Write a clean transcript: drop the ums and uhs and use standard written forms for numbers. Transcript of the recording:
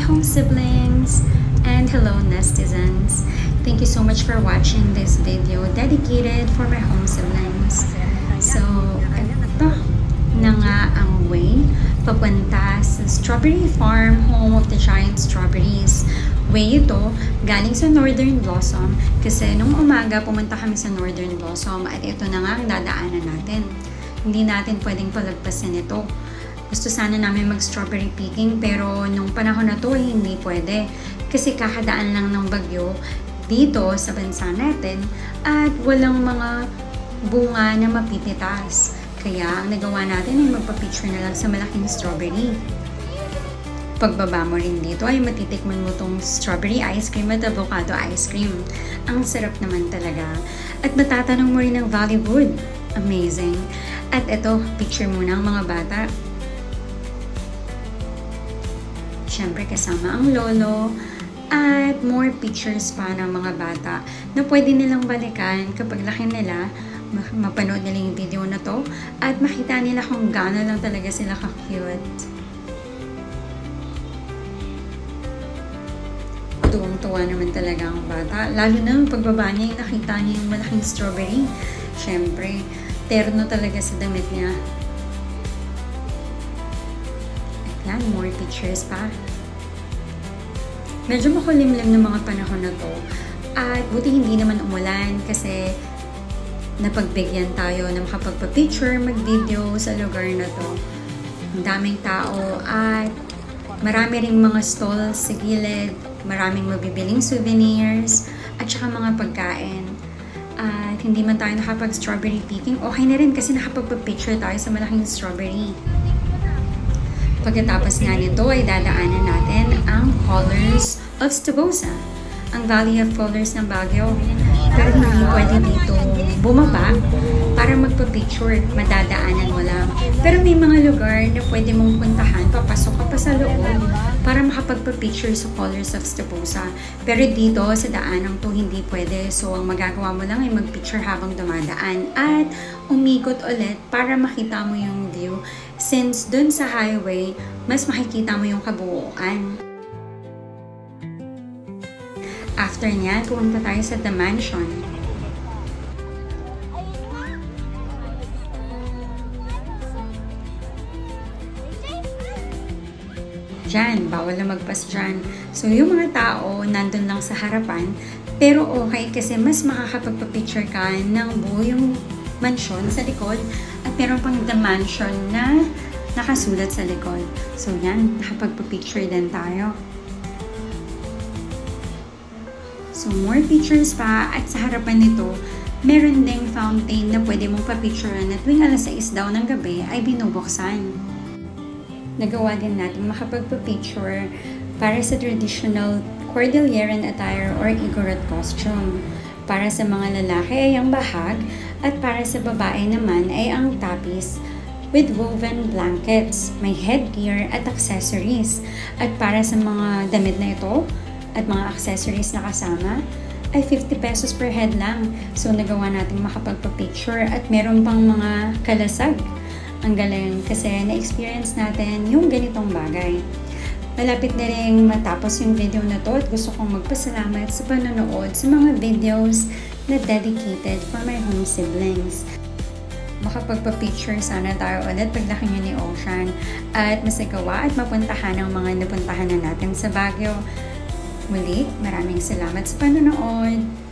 home siblings, and hello netizens. Thank you so much for watching this video dedicated for my home siblings. So, ito na nga ang way papunta sa Strawberry Farm, home of the giant strawberries. Way ito galing sa Northern Blossom kasi nung umaga pumunta kami sa Northern Blossom at ito na nga ang dadaanan natin. Hindi natin pwedeng palagpasin ito. Gusto sana namin mag-strawberry picking pero nung panahon na to hindi pwede kasi kakadaan lang ng bagyo dito sa bansa natin at walang mga bunga na mapipitas. Kaya ang nagawa natin ay magpa-picture na lang sa malaking strawberry. Pagbaba mo rin dito ay matitikman mo tong strawberry ice cream at avocado ice cream. Ang sarap naman talaga. At matatanong mo rin ng Bollywood. Amazing. At ito, picture muna ang mga bata. Siyempre kasama ang lolo. At more pictures pa ng mga bata na pwede nilang balikan kapag laki nila. Mapanood nila yung video na to at makita nila kung gaano lang talaga sila ka-cute. Tuwang-tuwa naman talaga ang bata. Lalo na yung pagbaba niya, yung nakita niya yung malaking strawberry. Siyempre, terno talaga sa damit niya. At yan, more pictures pa. Medyo makulimlim ng mga panahon na to. At buti hindi naman umulan kasi napagbigyan tayo na makapagpa-picture, mag-video sa lugar na to. Ang daming tao at marami ring mga stalls sa gilid, maraming mabibiling souvenirs at saka mga pagkain. At hindi man tayo nakapag-strawberry picking, okay na rin kasi nakapagpa-picture tayo sa malaking strawberry. Pagkatapos nga nito ay dadaanan natin ang Colors of Stebosa, ang Valley of Colors ng Baguio. Pero hindi pwede dito bumaba para magpa-picture, madadaanan mo lang. Pero may mga lugar na pwede mong puntahan, papasok ka pa sa loob para makapagpa-picture sa Colors of Stebosa. Pero dito sa daanang to hindi pwede. So ang magagawa mo lang ay mag-picture habang dumadaan at umikot ulit para makita mo yung view. Since dun sa highway, mas makikita mo yung kabuuan. After niyan, pumunta tayo sa The Mansion. Diyan, bawal na magpas dyan. So, yung mga tao, nandun lang sa harapan. Pero okay kasi mas makakapagpa-picture ka ng buo yung mansion sa likod. At meron pang The Mansion na nakasulat sa likod. So, yan, nakapagpa-picture din tayo. So, more pictures pa at sa harapan nito, meron ding fountain na pwede mong pa-picturean na tuwing alas 6 daw ng gabi ay binubuksan. Nagawa din natin makapagpa-picture para sa traditional Cordilleran attire or Igorot costume. Para sa mga lalaki ay ang bahag at para sa babae naman ay ang tapis with woven blankets, may headgear at accessories. At para sa mga damit na ito, at mga accessories na kasama ay 50 pesos per head lang. So, nagawa natin makapagpa-picture at meron pang mga kalasag. Ang galing kasi na-experience natin yung ganitong bagay. Malapit na rin matapos yung video na to at gusto kong magpasalamat sa panonood sa mga videos na dedicated for my home siblings. Makapagpa-picture sana tayo ulit paglaki niyo ni Ocean at masagawa at mapuntahan ang mga napuntahan na natin sa Baguio. Muli, maraming salamat sa panonood.